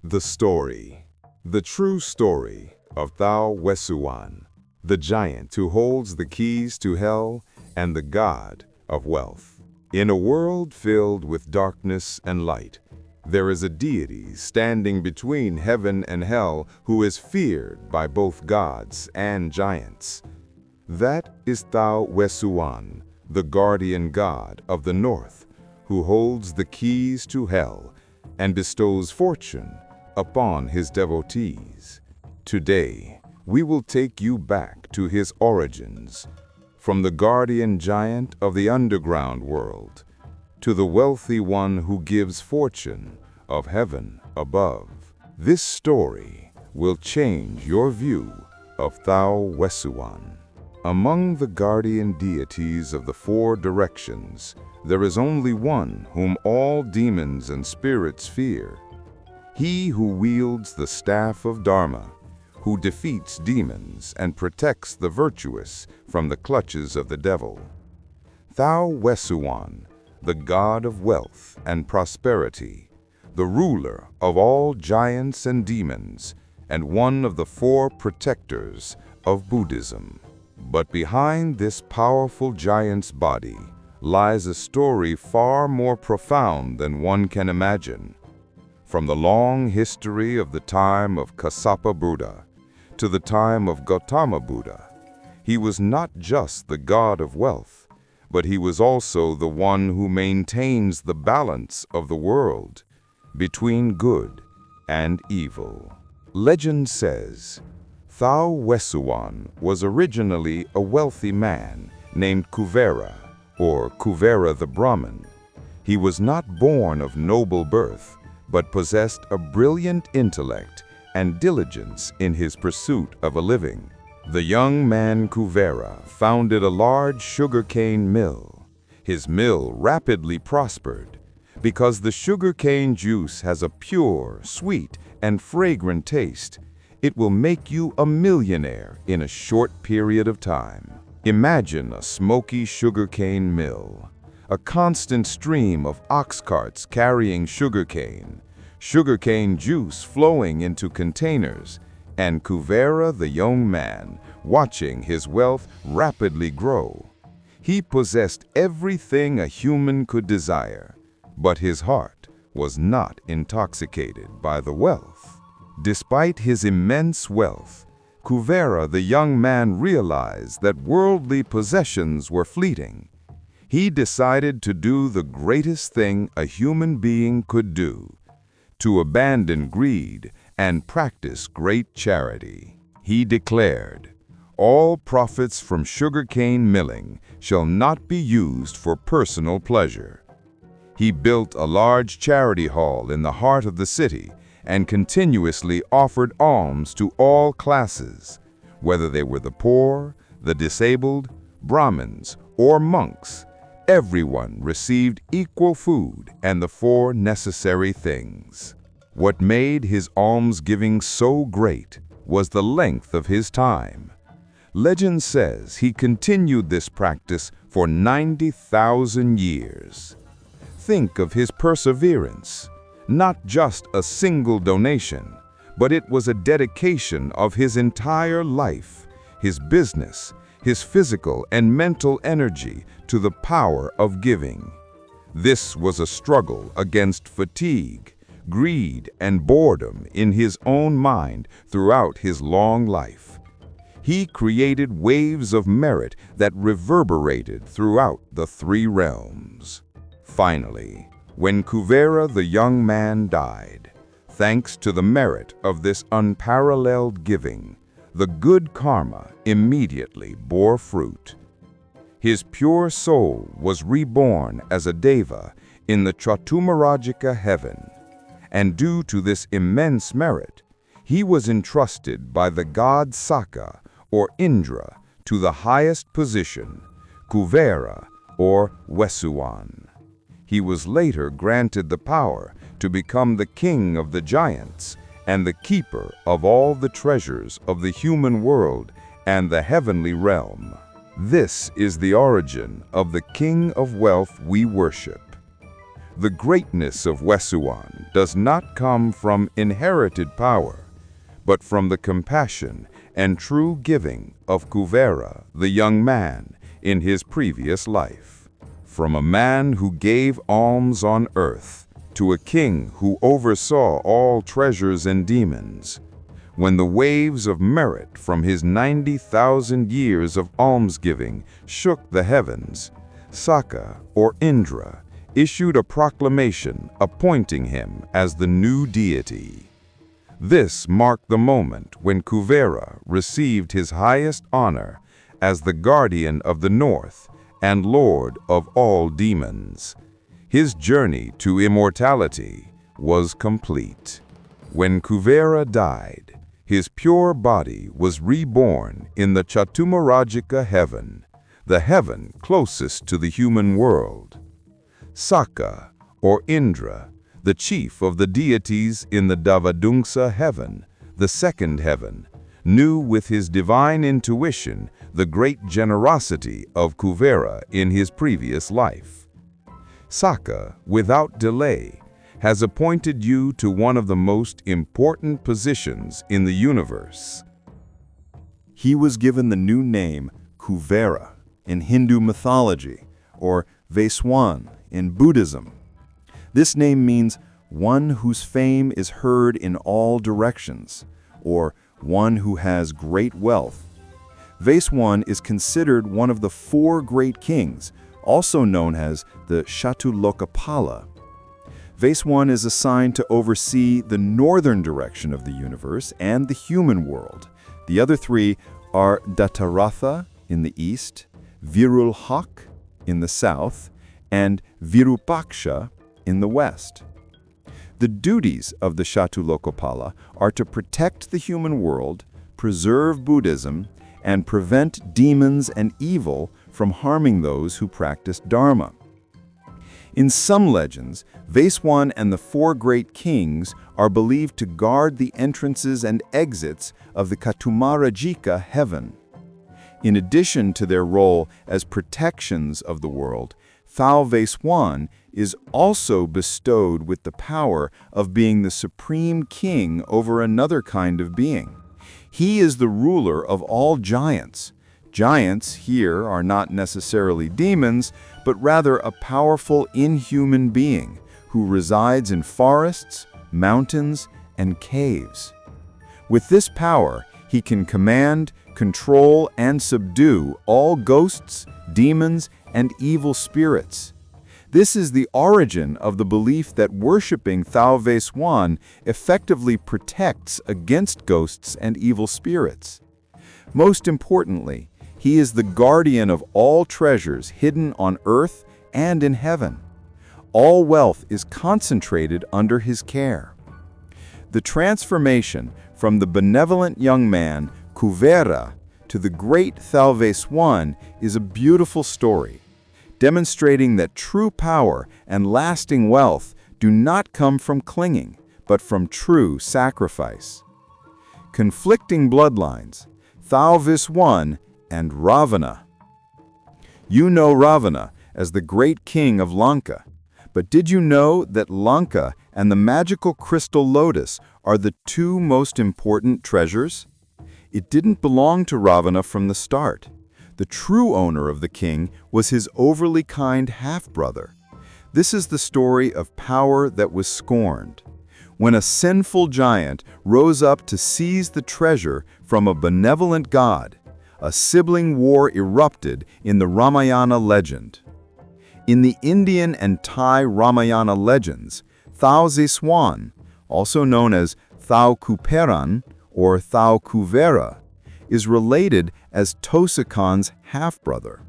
The story. The true story of Thao Wessuwan, the giant who holds the keys to hell and the god of wealth. In a world filled with darkness and light, there is a deity standing between heaven and hell who is feared by both gods and giants. That is Thao Wessuwan, the guardian god of the north, who holds the keys to hell and bestows fortune upon his devotees. Today, we will take you back to his origins, from the guardian giant of the underground world to the wealthy one who gives fortune of heaven above. This story will change your view of Thao Wessuwan. Among the guardian deities of the four directions, there is only one whom all demons and spirits fear. He who wields the staff of Dharma, who defeats demons and protects the virtuous from the clutches of the devil. Thao Wessuwan, the god of wealth and prosperity, the ruler of all giants and demons, and one of the four protectors of Buddhism. But behind this powerful giant's body lies a story far more profound than one can imagine. From the long history of the time of Kassapa Buddha to the time of Gautama Buddha, he was not just the god of wealth, but he was also the one who maintains the balance of the world between good and evil. Legend says Thao Wessuwan was originally a wealthy man named Kuvera, or Kuvera the Brahmin. He was not born of noble birth, but possessed a brilliant intellect and diligence in his pursuit of a living. The young man Kuvera founded a large sugarcane mill. His mill rapidly prospered because the sugarcane juice has a pure, sweet, and fragrant taste. It will make you a millionaire in a short period of time. Imagine a smoky sugarcane mill, a constant stream of ox carts carrying sugarcane juice flowing into containers, and Kuvera the young man watching his wealth rapidly grow. He possessed everything a human could desire, but his heart was not intoxicated by the wealth. Despite his immense wealth, Kuvera the young man realized that worldly possessions were fleeting. He decided to do the greatest thing a human being could do, to abandon greed and practice great charity. He declared, "All profits from sugarcane milling shall not be used for personal pleasure." He built a large charity hall in the heart of the city and continuously offered alms to all classes, whether they were the poor, the disabled, Brahmins, or monks. Everyone received equal food and the four necessary things. What made his almsgiving so great was the length of his time. Legend says he continued this practice for 90,000 years. Think of his perseverance. Not just a single donation, but it was a dedication of his entire life, his business, his physical and mental energy to the power of giving. This was a struggle against fatigue, greed, and boredom in his own mind throughout his long life. He created waves of merit that reverberated throughout the three realms. Finally, when Kuvera the young man died, thanks to the merit of this unparalleled giving, the good karma immediately bore fruit. His pure soul was reborn as a deva in the Chatumarajika heaven, and due to this immense merit, he was entrusted by the god Saka, or Indra, to the highest position, Kuvera, or Wessuwan. He was later granted the power to become the king of the giants and the keeper of all the treasures of the human world and the heavenly realm. This is the origin of the King of Wealth we worship. The greatness of Wessuwan does not come from inherited power, but from the compassion and true giving of Kuvera, the young man, in his previous life. From a man who gave alms on earth to a king who oversaw all treasures and demons, when the waves of merit from his 90,000 years of almsgiving shook the heavens, Saka, or Indra, issued a proclamation appointing him as the new deity. This marked the moment when Kuvera received his highest honor as the guardian of the north and lord of all demons. His journey to immortality was complete. When Kuvera died, his pure body was reborn in the Chatumarajika heaven, the heaven closest to the human world. Saka, or Indra, the chief of the deities in the Davadungsa heaven, the second heaven, knew with his divine intuition the great generosity of Kuvera in his previous life. Saka, without delay, has appointed you to one of the most important positions in the universe. He was given the new name Kuvera in Hindu mythology, or Wessuwan in Buddhism. This name means one whose fame is heard in all directions, or one who has great wealth. Wessuwan is considered one of the 4 great kings, also known as the Shatulokapala. Wessuwan is assigned to oversee the northern direction of the universe and the human world. The other 3 are Dataratha in the east, Virulhak in the south, and Virupaksha in the west. The duties of the Shatulokapala are to protect the human world, preserve Buddhism, and prevent demons and evil from harming those who practice Dharma. In some legends, Wessuwan and the 4 great kings are believed to guard the entrances and exits of the Chatumarajika heaven. In addition to their role as protections of the world, Thao Wessuwan is also bestowed with the power of being the supreme king over another kind of being. He is the ruler of all giants. Giants here are not necessarily demons, but rather a powerful inhuman being who resides in forests, mountains, and caves. With this power, he can command, control, and subdue all ghosts, demons, and evil spirits. This is the origin of the belief that worshipping Thao Wessuwan effectively protects against ghosts and evil spirits. Most importantly, he is the guardian of all treasures hidden on earth and in heaven. All wealth is concentrated under his care. The transformation from the benevolent young man, Kuvera, to the great Thao Wessuwan is a beautiful story, demonstrating that true power and lasting wealth do not come from clinging, but from true sacrifice. Conflicting bloodlines, Thao Wessuwan and Ravana. You know Ravana as the great king of Lanka, but did you know that Lanka and the magical crystal lotus are the 2 most important treasures? It didn't belong to Ravana from the start. The true owner of the king was his overly kind half-brother. This is the story of power that was scorned. When a sinful giant rose up to seize the treasure from a benevolent god, a sibling war erupted in the Ramayana legend. In the Indian and Thai Ramayana legends, Thao Wessuwan, also known as Thao Kuperan or Thao Kuvera, is related as Tosakan's half-brother.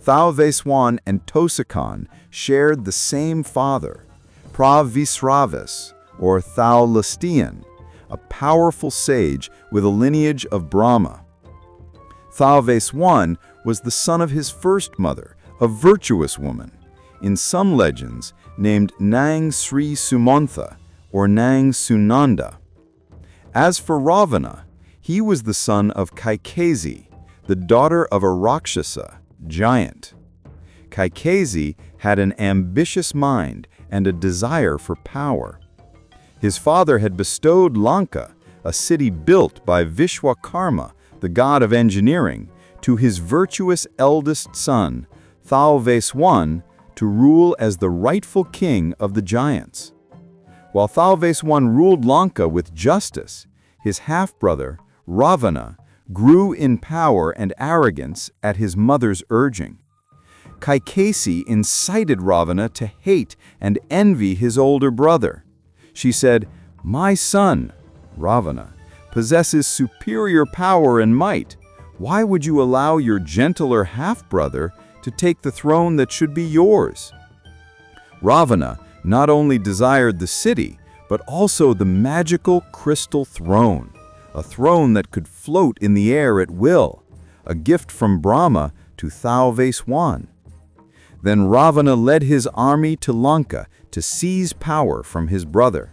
Thao Wessuwan and Tosakan shared the same father, Pravisravis, or Thao Listian, a powerful sage with a lineage of Brahma. Thao Wessuwan was the son of his first mother, a virtuous woman, in some legends named Nang Sri Sumantha or Nang Sunanda. As for Ravana, he was the son of Kaikesi, the daughter of a Rakshasa, giant. Kaikeyi had an ambitious mind and a desire for power. His father had bestowed Lanka, a city built by Vishwakarma, the god of engineering, to his virtuous eldest son, Thao Wessuwan, to rule as the rightful king of the giants. While Thao Wessuwan ruled Lanka with justice, his half-brother, Ravana, grew in power and arrogance at his mother's urging. Kaikeyi incited Ravana to hate and envy his older brother. She said, "My son, Ravana, possesses superior power and might. Why would you allow your gentler half-brother to take the throne that should be yours?" Ravana not only desired the city, but also the magical crystal throne, a throne that could float in the air at will, a gift from Brahma to Thao Wessuwan. Then Ravana led his army to Lanka to seize power from his brother.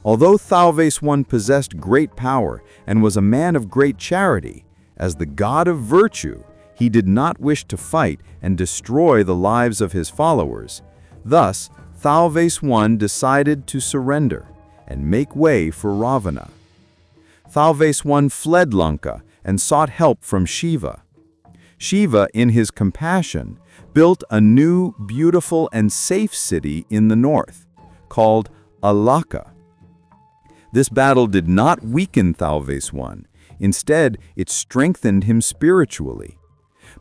Although Thao Wessuwan possessed great power and was a man of great charity, as the god of virtue, he did not wish to fight and destroy the lives of his followers. Thus, Thao Wessuwan decided to surrender and make way for Ravana. Thao Wessuwan fled Lanka and sought help from Shiva. Shiva, in his compassion, built a new, beautiful, and safe city in the north, called Alaka. This battle did not weaken Thao Wessuwan. Instead, it strengthened him spiritually.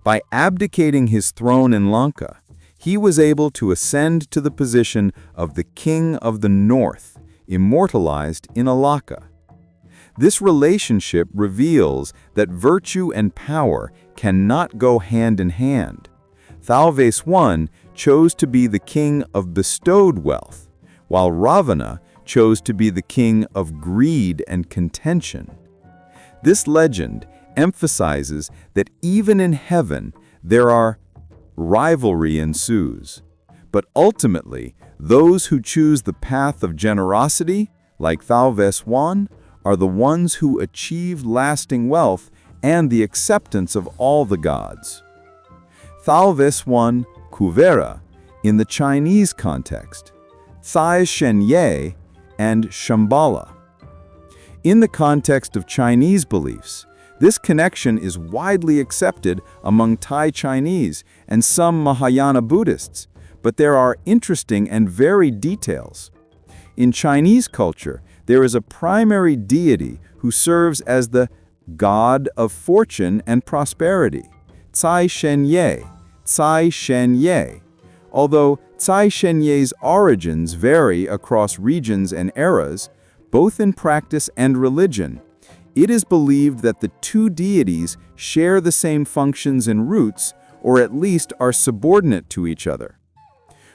By abdicating his throne in Lanka, he was able to ascend to the position of the King of the North, immortalized in Alaka. This relationship reveals that virtue and power cannot go hand in hand. Thao Wessuwan chose to be the king of bestowed wealth, while Ravana chose to be the king of greed and contention. This legend emphasizes that even in heaven rivalry ensues. But ultimately, those who choose the path of generosity, like Thao Wessuwan, are the ones who achieve lasting wealth and the acceptance of all the gods. Thao Wessuwan, Kuvera, in the Chinese context, Cai Shenye, and Shambhala. In the context of Chinese beliefs, this connection is widely accepted among Thai Chinese and some Mahayana Buddhists, but there are interesting and varied details. In Chinese culture, there is a primary deity who serves as the god of fortune and prosperity, Cai Shenye, Cai Shenye. Although Cai Shenye's origins vary across regions and eras, both in practice and religion, it is believed that the two deities share the same functions and roots, or at least are subordinate to each other.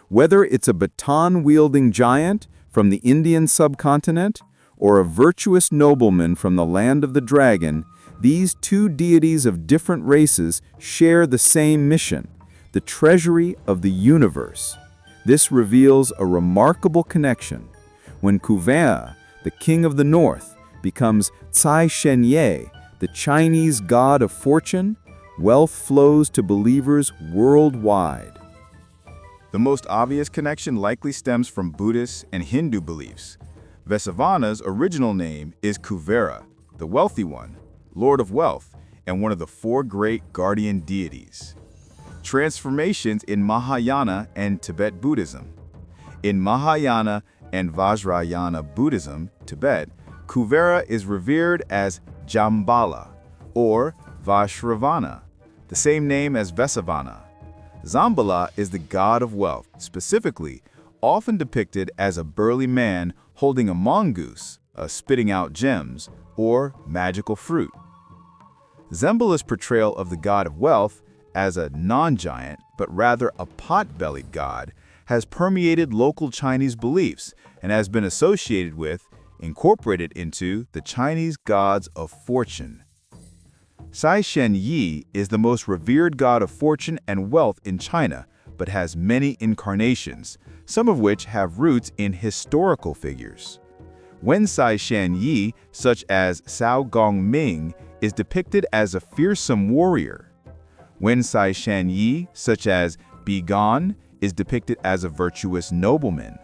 Whether it's a baton-wielding giant from the Indian subcontinent or a virtuous nobleman from the land of the dragon, these two deities of different races share the same mission, the treasury of the universe. This reveals a remarkable connection. When Kuvera, the king of the north, becomes Cai Shenye, the Chinese god of fortune, wealth flows to believers worldwide. The most obvious connection likely stems from Buddhist and Hindu beliefs. Vessavana's original name is Kuvera, the wealthy one, lord of wealth, and one of the four great guardian deities. Transformations in Mahayana and Tibet Buddhism. In Mahayana and Vajrayana Buddhism, Tibet, Kuvera is revered as Jambala, or Vashravana, the same name as Vessavana. Zambala is the god of wealth, specifically often depicted as a burly man holding a mongoose, spitting out gems, or magical fruit. Zambala's portrayal of the god of wealth as a non-giant, but rather a pot-bellied god, has permeated local Chinese beliefs and has been associated with, incorporated into, the Chinese gods of fortune. Cai Shenye is the most revered god of fortune and wealth in China, but has many incarnations, some of which have roots in historical figures. When Cai Shenye, such as Cao Gongming, is depicted as a fearsome warrior. When Cai Shenye, such as Be Gone is depicted as a virtuous nobleman.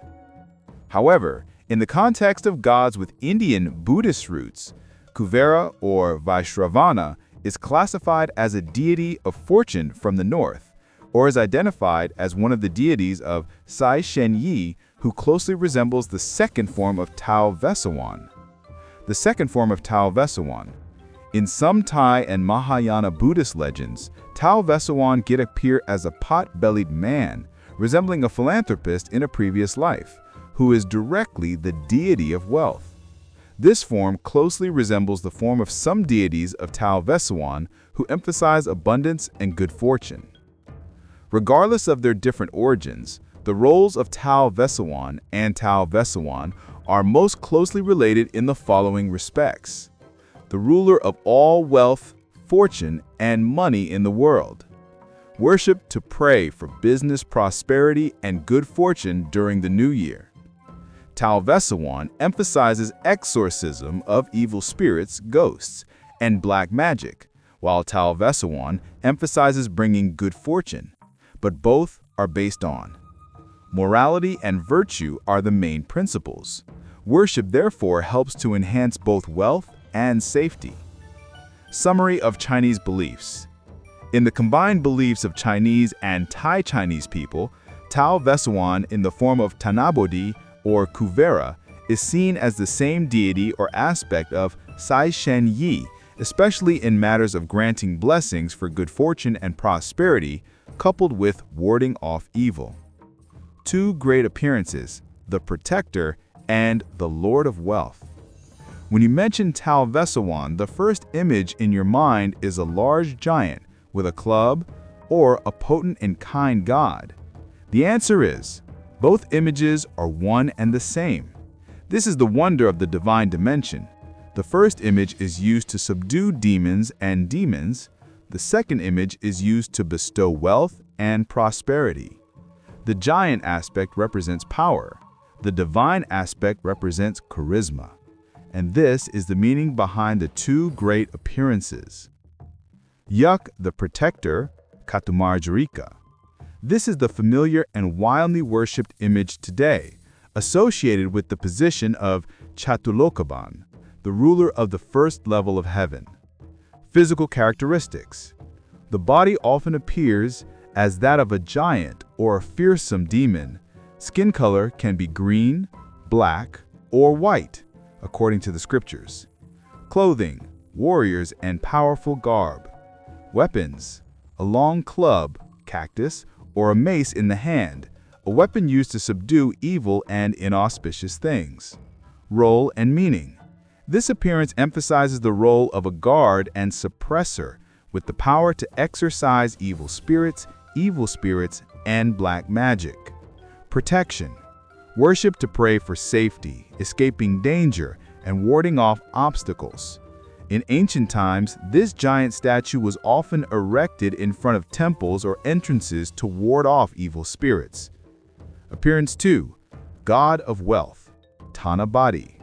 However, in the context of gods with Indian Buddhist roots, Kuvera or Vaishravana is classified as a deity of fortune from the north, or is identified as one of the deities of Sai Shen Yi, who closely resembles the second form of Thao Wessuwan. The second form of Thao Wessuwan. In some Thai and Mahayana Buddhist legends, Thao Wessuwan can appear as a pot-bellied man, resembling a philanthropist in a previous life, who is directly the deity of wealth. This form closely resembles the form of some deities of Thao Wessuwan who emphasize abundance and good fortune. Regardless of their different origins, the roles of Thao Wessuwan and Thao Wessuwan are most closely related in the following respects: the ruler of all wealth, fortune, and money in the world. Worship to pray for business prosperity and good fortune during the new year. Thao Wessuwan emphasizes exorcism of evil spirits, ghosts, and black magic, while Thao Wessuwan emphasizes bringing good fortune, but both are based on morality and virtue are the main principles. Worship therefore helps to enhance both wealth and safety. Summary of Chinese beliefs. In the combined beliefs of Chinese and Thai Chinese people, Thao Wessuwan in the form of Thanabodhi or Kuvera is seen as the same deity or aspect of Sai Shen Yi, especially in matters of granting blessings for good fortune and prosperity, coupled with warding off evil. Two great appearances, the Protector and the Lord of Wealth. When you mention Thao Wessuwan, the first image in your mind is a large giant with a club or a potent and kind god. The answer is, both images are one and the same. This is the wonder of the divine dimension. The first image is used to subdue demons and demons. The second image is used to bestow wealth and prosperity. The giant aspect represents power. The divine aspect represents charisma. And this is the meaning behind the two great appearances. Yuk the Protector, Katumarjarika. This is the familiar and wildly worshipped image today, associated with the position of Chatulokaban, the ruler of the first level of heaven. Physical characteristics. The body often appears as that of a giant or a fearsome demon. Skin color can be green, black, or white, according to the scriptures. Clothing, warriors and powerful garb. Weapons, a long club, cactus, or a mace in the hand, a weapon used to subdue evil and inauspicious things. Role and meaning. This appearance emphasizes the role of a guard and suppressor with the power to exorcise evil spirits, and black magic. Protection. Worship to pray for safety, escaping danger, and warding off obstacles. In ancient times, this giant statue was often erected in front of temples or entrances to ward off evil spirits. Appearance 2. God of Wealth, Thanabodhi.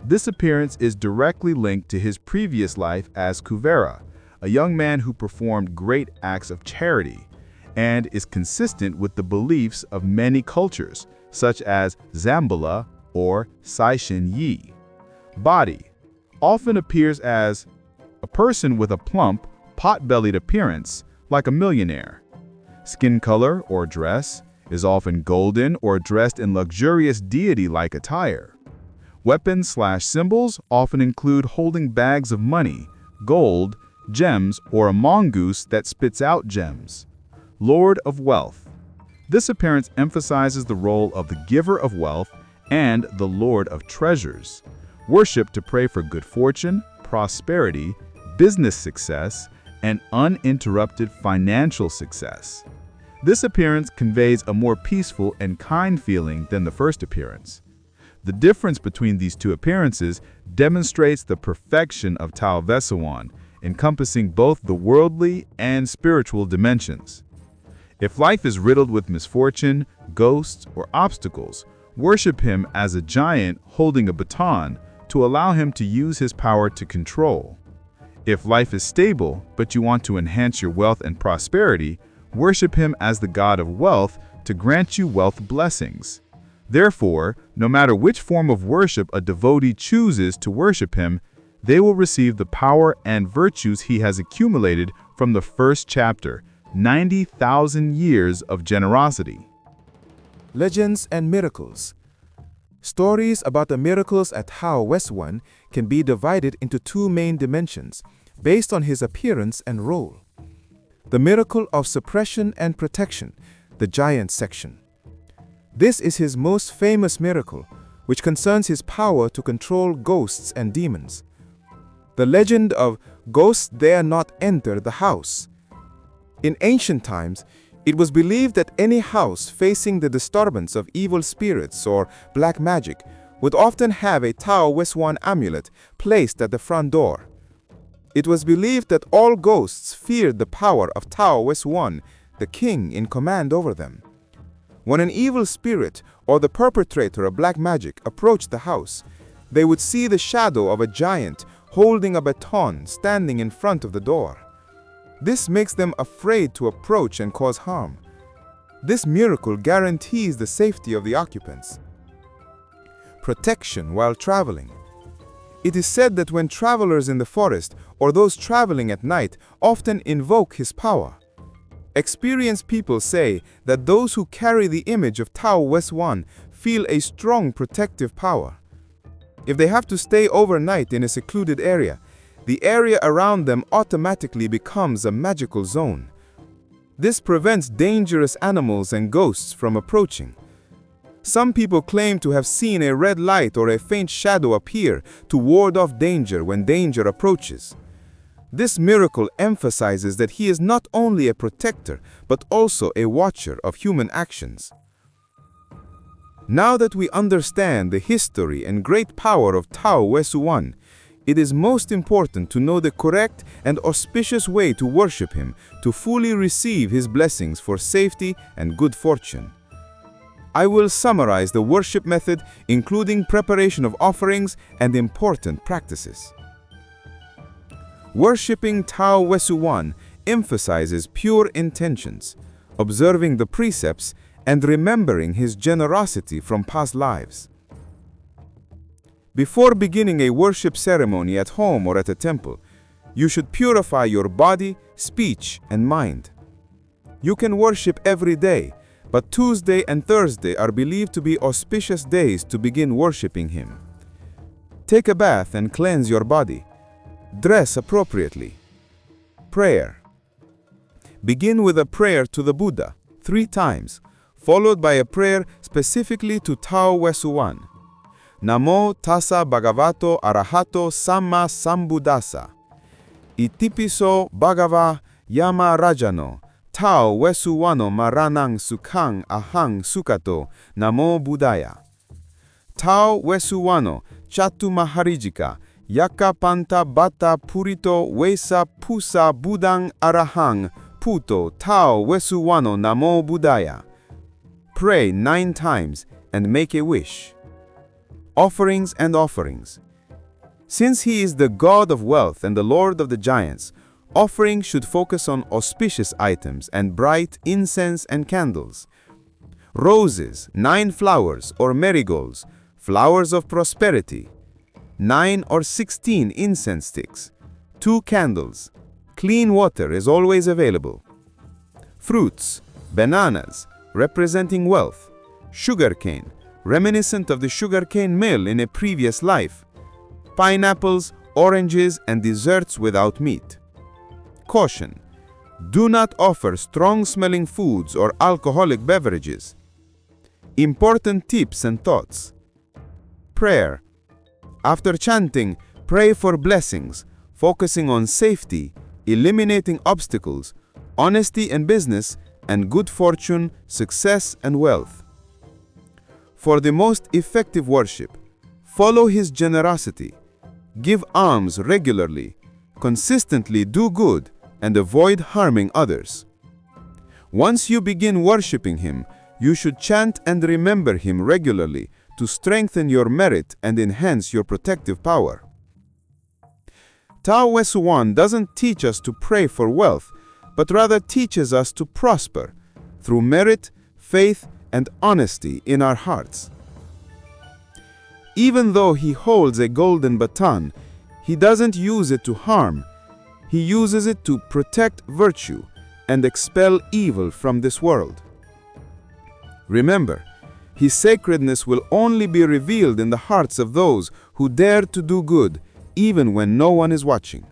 This appearance is directly linked to his previous life as Kuvera, a young man who performed great acts of charity, and is consistent with the beliefs of many cultures, such as Zambala or Sai Shen Yi. Body often appears as a person with a plump, pot-bellied appearance, like a millionaire. Skin color or dress is often golden or dressed in luxurious deity-like attire. Weapons/symbols often include holding bags of money, gold, gems, or a mongoose that spits out gems. Lord of Wealth. This appearance emphasizes the role of the giver of wealth and the Lord of Treasures. Worship to pray for good fortune, prosperity, business success, and uninterrupted financial success. This appearance conveys a more peaceful and kind feeling than the first appearance. The difference between these two appearances demonstrates the perfection of Thao Wessuwan, encompassing both the worldly and spiritual dimensions. If life is riddled with misfortune, ghosts, or obstacles, worship him as a giant holding a baton to allow him to use his power to control. If life is stable, but you want to enhance your wealth and prosperity, worship him as the god of wealth to grant you wealth blessings. Therefore, no matter which form of worship a devotee chooses to worship him, they will receive the power and virtues he has accumulated from the first chapter, 90,000 years of generosity. Legends and miracles. Stories about the miracles at Thao Wessuwan can be divided into two main dimensions, based on his appearance and role. The miracle of suppression and protection, the giant section. This is his most famous miracle, which concerns his power to control ghosts and demons. The legend of "ghosts dare not enter the house." In ancient times, it was believed that any house facing the disturbance of evil spirits or black magic would often have a Thao Wessuwan amulet placed at the front door. It was believed that all ghosts feared the power of Thao Wessuwan, the king in command over them. When an evil spirit or the perpetrator of black magic approached the house, they would see the shadow of a giant holding a baton standing in front of the door. This makes them afraid to approach and cause harm. This miracle guarantees the safety of the occupants. Protection while traveling. It is said that when travelers in the forest or those traveling at night often invoke his power. Experienced people say that those who carry the image of Thao Wessuwan feel a strong protective power. If they have to stay overnight in a secluded area, the area around them automatically becomes a magical zone. This prevents dangerous animals and ghosts from approaching. Some people claim to have seen a red light or a faint shadow appear to ward off danger when danger approaches. This miracle emphasizes that he is not only a protector, but also a watcher of human actions. Now that we understand the history and great power of Thao Wessuwan, it is most important to know the correct and auspicious way to worship him to fully receive his blessings for safety and good fortune. I will summarize the worship method, including preparation of offerings and important practices. Worshipping Thao Wessuwan emphasizes pure intentions, observing the precepts, and remembering his generosity from past lives. Before beginning a worship ceremony at home or at a temple, you should purify your body, speech, and mind. You can worship every day, but Tuesday and Thursday are believed to be auspicious days to begin worshiping him. Take a bath and cleanse your body. Dress appropriately. Prayer. Begin with a prayer to the Buddha 3 times, followed by a prayer specifically to Thao Wessuwan. Namo tassa bhagavato arahato samma sambuddhassa. Itipiso bhagava yama rajano. Thao Wessuwano maranang sukhang ahang sukato. Namo buddhaya. Thao Wessuwano chatu maharijika. Yaka panta bata purito wesa pusa budang arahang. Puto Thao Wessuwano namo buddhaya. Pray 9 times and make a wish. Offerings and offerings. Since he is the god of wealth and the lord of the giants, offerings should focus on auspicious items and bright incense and candles. Roses, 9 flowers or marigolds, flowers of prosperity. 9 or 16 incense sticks. 2 candles. Clean water is always available. Fruits, bananas, representing wealth. Sugarcane, reminiscent of the sugarcane mill in a previous life. Pineapples, oranges, and desserts without meat. Caution: do not offer strong-smelling foods or alcoholic beverages. Important tips and thoughts. Prayer. After chanting, pray for blessings, focusing on safety, eliminating obstacles, honesty in business, and good fortune, success, and wealth. For the most effective worship, follow his generosity, give alms regularly, consistently do good, and avoid harming others. Once you begin worshiping him, you should chant and remember him regularly to strengthen your merit and enhance your protective power. Thao Wessuwan doesn't teach us to pray for wealth, but rather teaches us to prosper through merit, faith, and honesty in our hearts. Even though he holds a golden baton, he doesn't use it to harm. He uses it to protect virtue and expel evil from this world. Remember, his sacredness will only be revealed in the hearts of those who dare to do good, even when no one is watching.